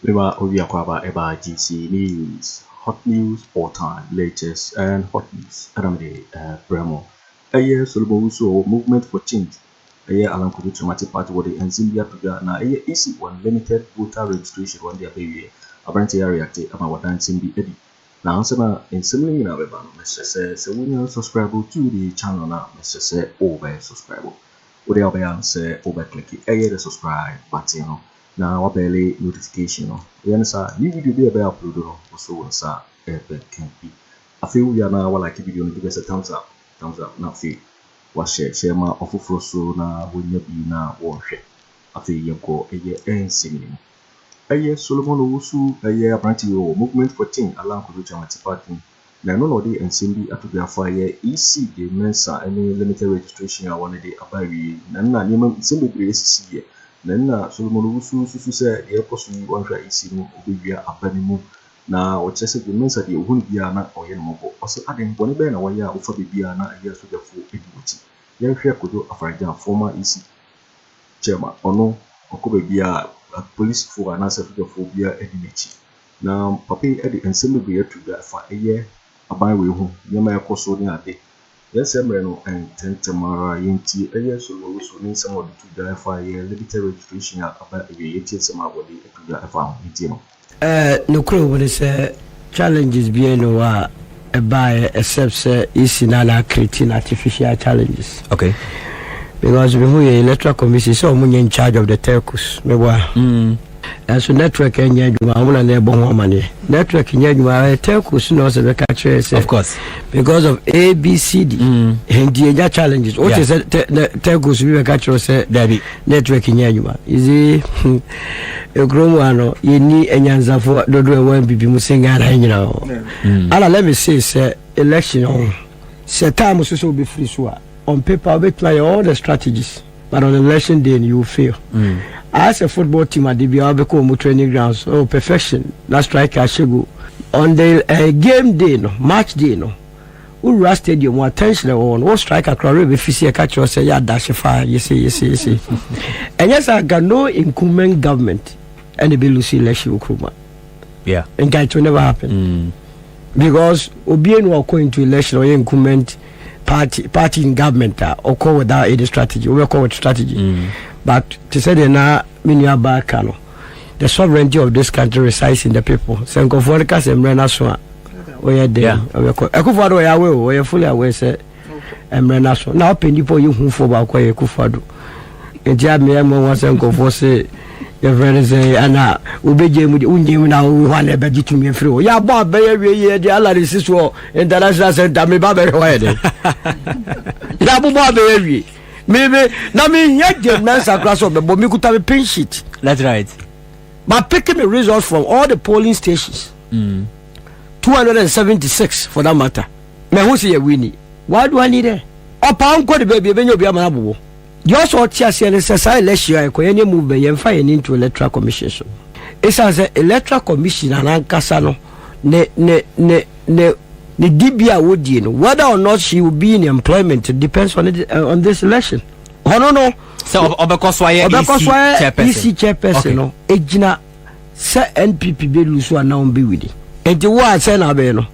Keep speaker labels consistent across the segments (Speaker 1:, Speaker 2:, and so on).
Speaker 1: Mema Obiakwaba Eba GC News, hot news all time, latest and hot news. Aremeyaw Bremo. Aye Owusu movement for change. Aye Kojo Kyeremanteng party wode enzimbi atuga na aye isi one limited voter registration one day abewie. Abrante ya react ama wadan simbi edi. Na answer na ensimli na beba no message say when subscribe to the channel na message say over subscribe. Ode obeya say over click aye the subscribe button no. Na wabele notification no. Yen sa new video be upload no so sa can be. Afi we na wa like video no give us a thumbs up na fi wa share ma ofufro so na wonya bi na wo hwe. Afi yenko eye ensini. Aye Solomon Owusu aye abranti o movement for change Kojo Kyeremanteng party. Na no no dey ensimbi atobiafo aye EC de mensa any limited registration one day abawi na nyema nsimbi bre sisi ye. Na Solomon Owusu susu say the apostle one try EC no obewia abanimu na o chese de mensa de ohun bia na oye no mo o se aden bone be na waya ofa bibia na aye so defo ediwoti ye hwe Kojo Afarajan former EC chairman ono okobe bia police for an answer to the phobia edimechi. Now, Papi Eddie and Sammy to that for a year. A byway home, Yama Koso in a day. Yes, Emreno and Tentamara Yinti, a year so also need someone to die for a year, limited registration about a year, some body to die for
Speaker 2: no crew when it's challenges being a buyer except is in an creating artificial challenges.
Speaker 3: Okay.
Speaker 2: Because before the electoral commission, so many in charge of the telcos. And so network and network in telcos knows the catch.
Speaker 3: Of course,
Speaker 2: because of ABCD and the challenges. What is telcos we catch say network in Yajuma? Is it a gromano? You need a yanza for the one be musinga hanging out. Let me say, election on set time was so be free. On paper, we try all the strategies, but on election day, you fail. As a football team at the Biabeko training grounds, perfection. That striker should go on the game day, no match day, no. Who rush stadium? What attention on? What striker crowd? If you see a catcher, say yeah, dash a fire. You see. And yes, I got no incumbent government, and the Belusi election recruitment.
Speaker 3: Yeah,
Speaker 2: and that will never happen because Obieno are going to election or incumbent. Party in government or call without any strategy. We call it strategy. But to say they now the sovereignty of this country resides in the people. Senko Foricas and Renaswa. We are there. Akufo-Addo we are fully aware say Renaswa. Now people you who for Boakye Akufo-Addo. And Aremeyaw was Senko for say your friends say Anna Ubeje Unjim now we want a budget to me through. Ya Bob Bayer the Alaris is war international center me Baba Ya Bob Bayer. Maybe now me yet the men's across of the but me could have a pin sheet.
Speaker 3: That's right.
Speaker 2: But picking the results from all the polling stations. 276 for that matter. Me who say winnie. Why do I need it? Upon the baby when you be a you also see an exercise last year any movement and fire into electoral commission. It's as an electoral commission and Ankasano ne Dibia would you know whether or not she will be in employment depends on it on this election. Oh no.
Speaker 3: So because why EC
Speaker 2: chairperson no ejina se NPP be lose one now be with it. And the one say na be no.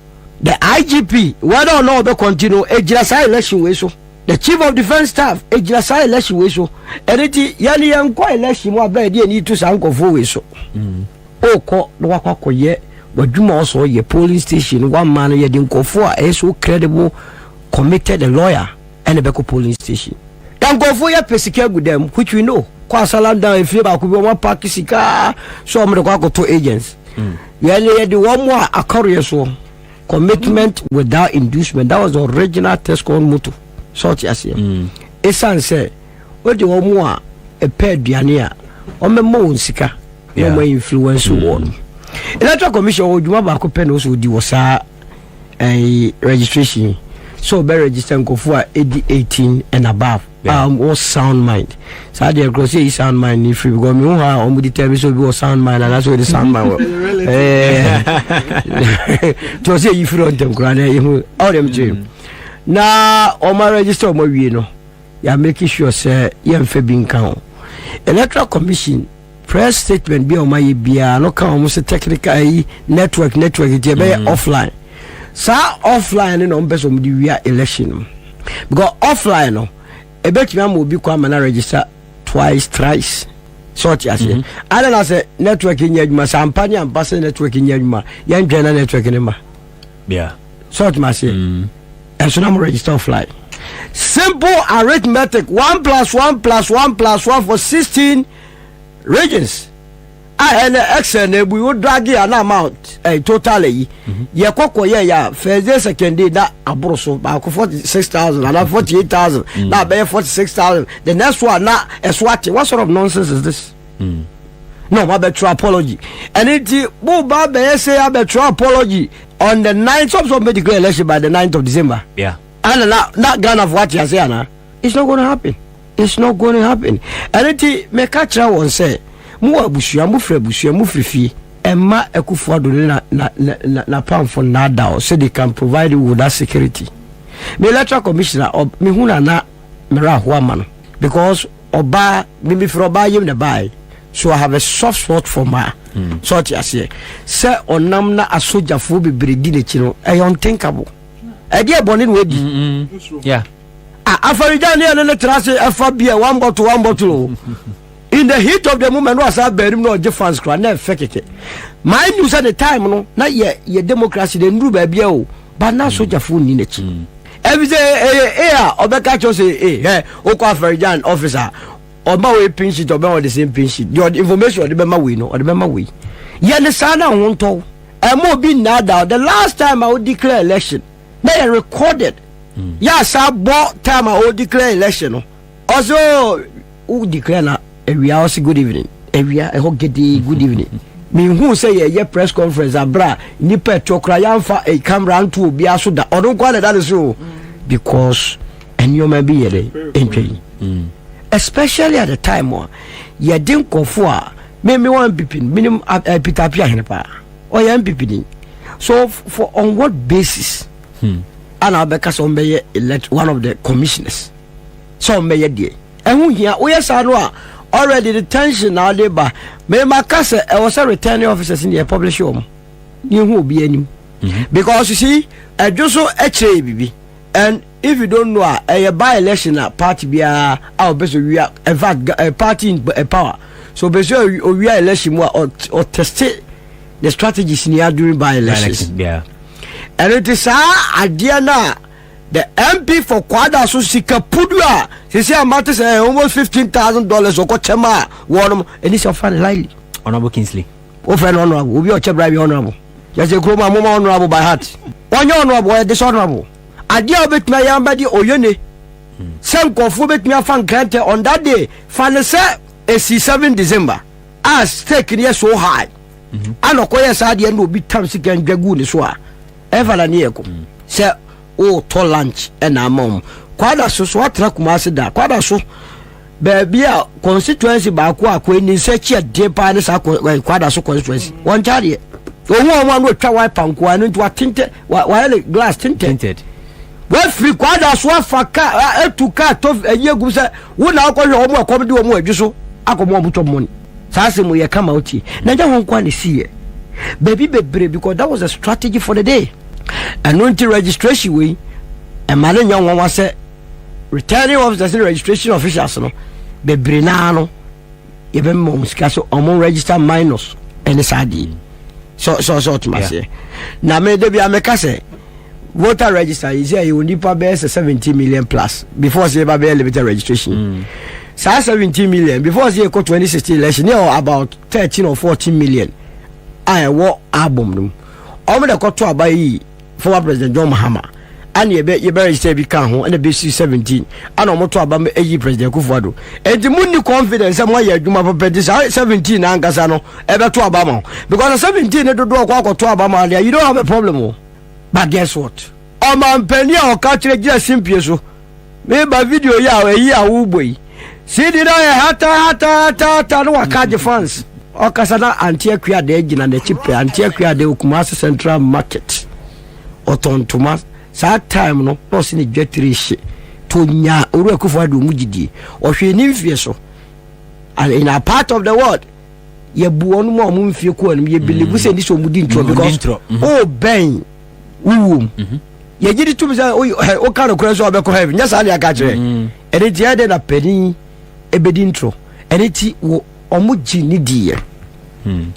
Speaker 2: The IGP whether or not be continue ejina say election way so. The chief of defense staff ejina say election way so. Eniti yani yanko election mo be dey need to sanko for way so. O ko no wakwakoye but Juma also a polling station, one man you didn't go for a so credible, committed a lawyer and a Beko polling station. Don't go for your persecute with them, which we know. Kwasalam down if you about one Pakisika, so I'm the Akoto agents. You had the one more a courier so commitment without inducement. That was the original test called motto. Sort as here. Esan say, what the one more a pair diania on the moon sika, no more influence one. Electoral Commission or Juma Bako Penos would do a registration. So be registered go for 18 and above. Or sound mind. So I go say sound mind if you go me on with the television be sound mind and that's where the sound mind. To say if you don't them grand all them dream. Now on my register mo we no. You are making sure say you am fe bin count. Electoral Commission press statement be on my bia no kan almost technical network it be offline. Sa offline no mbe so mudi wia election because offline no e bet me am be kwa mana register twice thrice sort ya say and then I say network in yaduma sampani am pass network in yaduma yan dwana network in ma
Speaker 3: yeah
Speaker 2: sort ma say and so na register offline. Simple arithmetic 1 + 1 + 1 + 1 for 16 regions. And exen we would drag an amount totally. Ye koko ya first day second day that abroso ba 46,000 and 48,000 now be 46,000. The next one now Eswati. What sort of nonsense is this? No, my better apology. And it ba be say a better apology on the 9th of medical election by the 9th of December.
Speaker 3: Yeah.
Speaker 2: And not gun of what you say na. It's not going to happen. It's not going to happen. And it me catch one say mu abusia mu frɛ abusia mu frifi emma Akufo-Addo na pamfo na da so they can provide you with that security. Me electoral commissioner me hu na mera ho ama no because oba me frɛ oba yim na bai so I have a soft spot for ma so ti ase say onam na asojafo bebredi na chi no unthinkable e dey boni no edi
Speaker 3: yeah
Speaker 2: Afriyie ne trase afa bia one bottle in the heat of the moment was a berim no fans cry na fekeke mind you say the time no na ye democracy the ndu ba bia o ba na sojafo ni na chi every say obeka cho say okwa Afriyie officer oba we pin sheet oba the same pin sheet the information the bema we no the bema we ye ne sa na won to e mo bi na da the last time I would declare election they recorded yes I bought time I would declare election no also who declare na we are also good evening we are good evening me who say ye press conference abra ni petro kra yamfa a camera nto obi aso da odon kwa that is so because and you may be here especially at the time ye din kofo a me one NPP minimum Peter Pia henepa or ye NPP so for on what basis and Abeka so be elect one of the commissioners so me ye die ehun hia we yes already the tension now dey ba me makase e was a returning officers in the publish home ni hu obi anim because you see adwoso eche bibi and if you don't know a by election party bia our best we are in fact a party in power so basically we are election or test the strategies in during by elections
Speaker 3: yeah
Speaker 2: and it is idea na the MP for Kwada so sika pudua say amount say almost $15,000 oko chema won and it's your fan lightly
Speaker 3: Honorable Kingsley
Speaker 2: o friend honorable obi o chebra be honorable you say kroma mo honorable by heart one honorable dishonorable idea obetuma yamba di oyene sem kofu betuma fan grant on that day fan say esi 7 December as stake near so high anokoye sa de no obi tam sika ndwagu ni so a ever na ne eko say o to lunch and amom Kwada so atra kumase da Kwada so baby a constituency ba ko akweni search de pa ne sa Kwada so constituency won chade ohu no twa wipe panko anu nti watinte wa glass tinted we free Kwada so afaka etuka to eyegum se wo na akohwe omo akomde omo adwuso akomo obuto money sase mo ye kama oti na ja hon kwa ne sie baby bebre because that was a strategy for the day. And until registration we and man young one was returning officers and registration officials no be brinano even moms caso on register minus and the sadi so to my say na me de bia me ka say voter register is here you need pay 17 million plus before say ba be limited registration 17 million before say ko 2016 election about 13 or 14 million I what album no omo de ko to abayi former President John Mahama and ye register bi kan ho and be 17 and omo to aba eyi President Akufo-Addo and the money confidence am why adwuma papa this 17 na angasa no e be to aba ma because 17 ne dodo akwa to aba ma you don't have a problem but guess what o man pani o ka kire gira simpie so me ba video ya eyi awugboi see the hata no akaje fans o kasana anti-akua de gina na chipe anti-akua de Kumasi Central Market otontoma sa time no se ne dwetire hye to nya oru Akufo-Addo mugidi o hwe ni mfie so and in a part of the world ye bu onu mo mfie ko anum ye believe say this omudi ntro because oh ben wuwum ye gidi to be say o kan okura so obeko heaven nya sa na aka kire ene ti ade na pani ebedi ntro ene ti wo omuji ni diye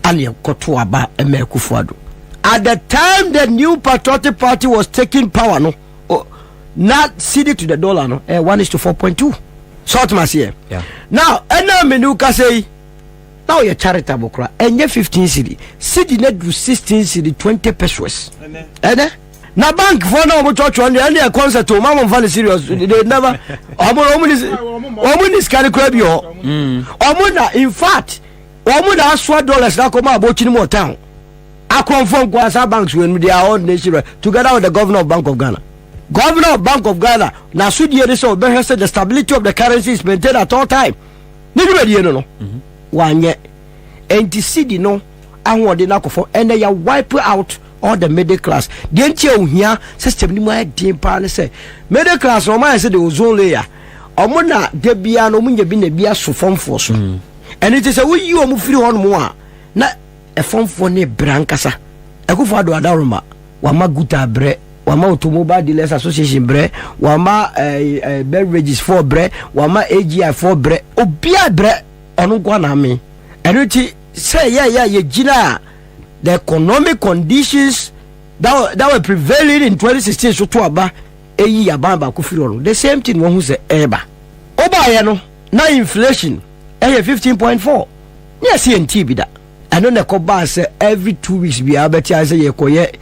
Speaker 2: ali koto aba eme Akufo-Addo. At the time the new patriotic party was taking power no not cedi to the dollar no 1:4.2 short mass here.
Speaker 3: Yeah.
Speaker 2: Now ena menu ka say now you charitable kra enye 15 cedi na do 16 cedi 20 pesos ene na bank for na mo church one and concert o mama fan serious they never omo ni scan kra bi ho omo na in fact omo na aswa dollars na come about chini mo town akonfon kwasa banks when they are all nation together with the governor of Bank of Ghana. Governor of Bank of Ghana na sudi so be say the stability of the currency is maintained at all time. Nibedi no wanye enti cedi no ahode na kofo and they wipe out all the middle class. The enche ohia system ni mo adin pa ne say middle class no man say the ozone layer omo na de bia no munye bi na bia so fomfo so. And it is a we you omo firi hon mo a na e fomfo ne brankasa Akufo-Addo adaroma wa maguta bre wama automobile dealers association bre wama beverages for bre wama AGI for bre obia bre onu kwa na me enuti say ye gina the economic conditions that were prevailing in 2016 so to aba eyi abamba kufiro the same thing won hu say eba oba ye no na inflation 15.4 near CNT bi da eno ne ko ba say every 2 weeks bi abeti say ye koye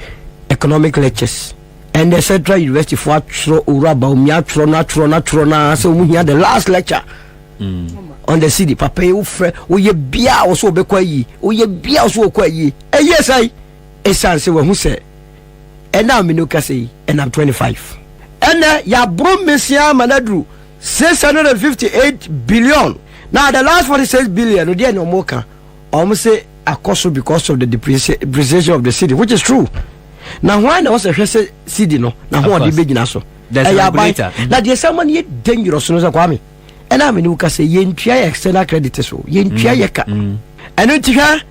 Speaker 2: economic lectures. And the Central University for Bawumia na so we had the last lecture on the city. Papa you ye bia also be kwayi o ye bia also kwayi yes I esan say who say and now me no ka say and I'm 25 and ya bro mesia manadru 658 billion. Now the last 46 billion no dey no more kan almost say Akoto because of the depreciation of the city, which is true. Now why na was a cedi no na ho de begina so na de someone ye dangerous no so kwame and I mean ka say ye ntua external credit so ye ntua ye ka and ntia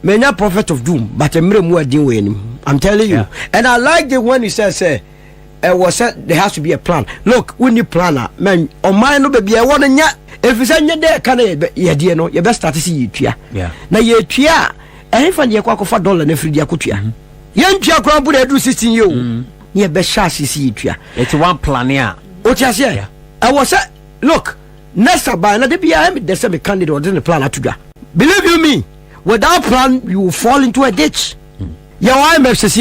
Speaker 2: menya prophet of doom but emre mu adin we anim. I'm telling you. And I like the one he said was said there has to be a plan. Look, we need planner man on my no be e won nya if you say nya de ka na ye de no ye best start see ye tua na ye tua e fa de kwa kofa dollar na free de akotua yentua kwa bu de do 16 year ye be sha sisi tua
Speaker 3: it's one plan here
Speaker 2: o tia say I was look next about na de bia am de say me candidate or the plan atudwa. Believe you me, without plan you will fall into a ditch. Your IMF says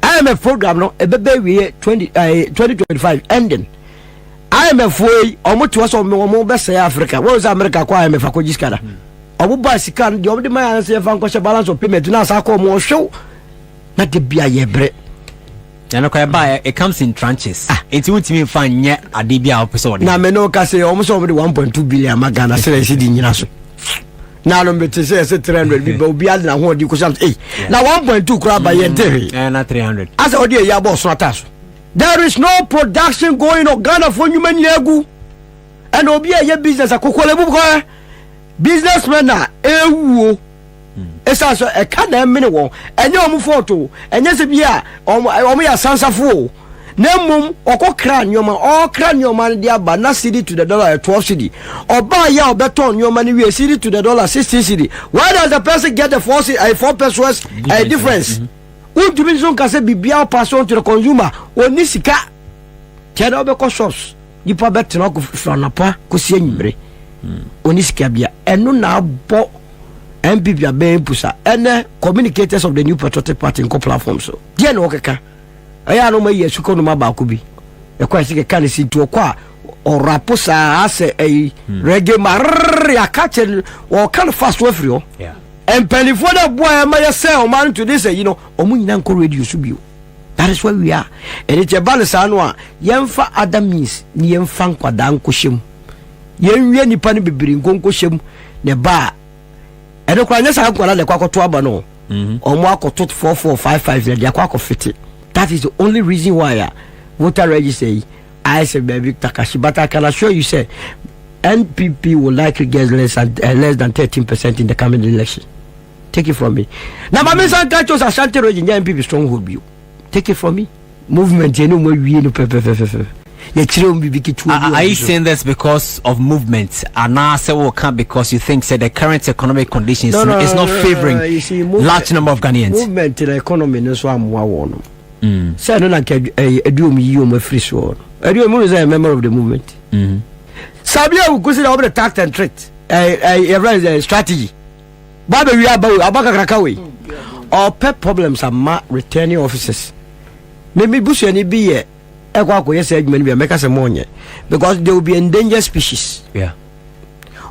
Speaker 2: IMF program no e be we 2025 ending. IMF way almost was on mo be say Africa. What was America kwa IMF akojiskada obo ba sika de obo de man say fan kwashe balance of payment na sa ko mo show na de bia ye bre
Speaker 3: na no kwa ba it comes in tranches it won't mean fan nye ade bia opese
Speaker 2: na me no ka say almost over 1.2 billion magana say di nyina so na no me say 300 bi ba obi ad na ho di ko sam na 1.2 kura ba ye nte
Speaker 3: na 300
Speaker 2: as odi e ya boss ataso. There is no production going on Ghana for human legu and obi e business akokole bu ko businessman na ewu esa so e ka na mene won enye omu photo enye se bia omu ya sansafo na mum okokra nyoma okra nyoma de aba na cedi to the dollar 12 cedi oba ya obeton nyoma ni we cedi to the dollar 16 cedi. Why does the person get the 4 pesos a difference? Division ka se bibia pass on to the consumer oni sika tiada obeko shops nipa betena ko franapa ko sie nyimre oni sika bia eno na abo NPP abe pusa ene communicators of the new patriotic party in platform so dia no keka aya no ma yesu ko no ma ba ko bi e kwa sike kan si to kwa o raposa ase reggae mar ya kachen o kan fast we free and penifo da boy ma ya say o man to this you know omu nyina nko radio so bio. That is where we are. And it's a balance anu a yemfa other means ni yemfa nkwada nko hyem yenwie nipa ne bibiri nko hyem ne ba eno kwa nyesa nkwala le kwakoto aba no omu akoto 4455 le akwa akofiti. That is the only reason why voter register I say baby Takashi, but I can assure you say NPP will likely get less than 13% in the coming election. Take it from me. Now, my son catches Ashanti region, NPP stronghold view. Take it from me. Movement, you know, we know.
Speaker 3: Are you saying that's because of movement? And now say because you think the current economic conditions is not favoring large number of Ghanaians.
Speaker 2: Movement in the economy is what I'm want. Say no like you my free sword. Is a member of the movement. Sabia will consider over the tact and threat. A strategy. Baba we are Abaka Krakawi. Our pet problems are returning officers. Maybe Bush and be because they will be endangered species.
Speaker 3: Yeah.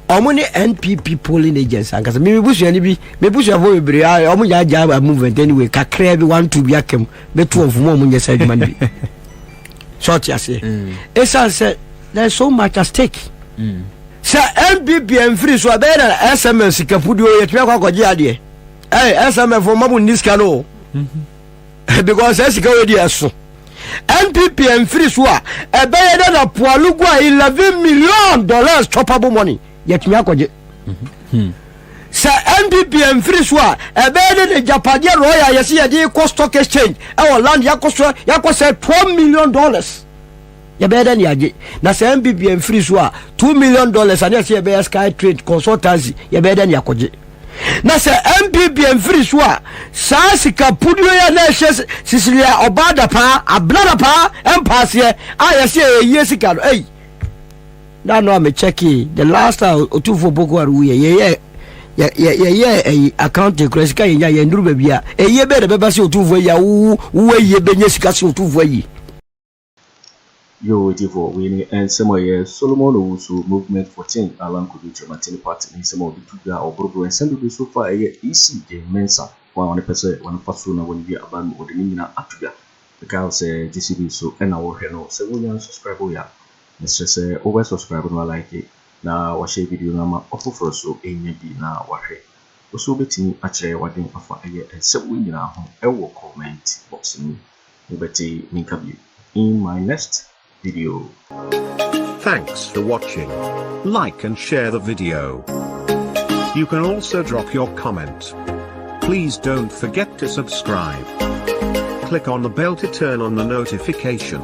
Speaker 2: How many NPP polling agents? Because maybe Bush and be maybe I movement anyway. Kakre everyone to be a cam. But two of them when said man be. Short I say. Esa said there's so much at stake. Sir NPP and free so better SMS kapudio yet me kwa Gyade. SMS for mamu niskano. Because Esika we dey so. NPP and free so a better than Pualugwa $11 million choppable money. Yet me akwaje. Sir NPP and free so a better than Japadia Royal yesi ade cost stock exchange. Our land yakoswa $12 million. Ya better than yaje. Na sir NPP and free so a $2 million and yesi be Sky Trade consultancy. Ya better than yakwaje. Na se NPP and free swa sasika pudio ya na Sicilia obada pa ablada pa empasie ayese yesika hey na no me check the last otufo boko aru ye account credit ya nduru bebia eye be de beba se otufo ya wo ye benye sika se otufo yi
Speaker 1: Yo, Divo, winning and some years Solomon Owusu movement for change along Kojo Kyeremanteng party in some of the Tuga or Brobo and send so far a year easy Mensa 100% one persona when we are about or the Nina Atuga. The girl say GCB so and our hero 7 subscribe ya. Let's just say over subscribe no like it. Now watch a video number offer for so a maybe now what he also betting actually what they offer a year and 7 year home a will comment boxing Ubeti Minkabi in my next video.
Speaker 4: Thanks for watching. Like and share the video. You can also drop your comment. Please don't forget to subscribe. Click on the bell to turn on the notification.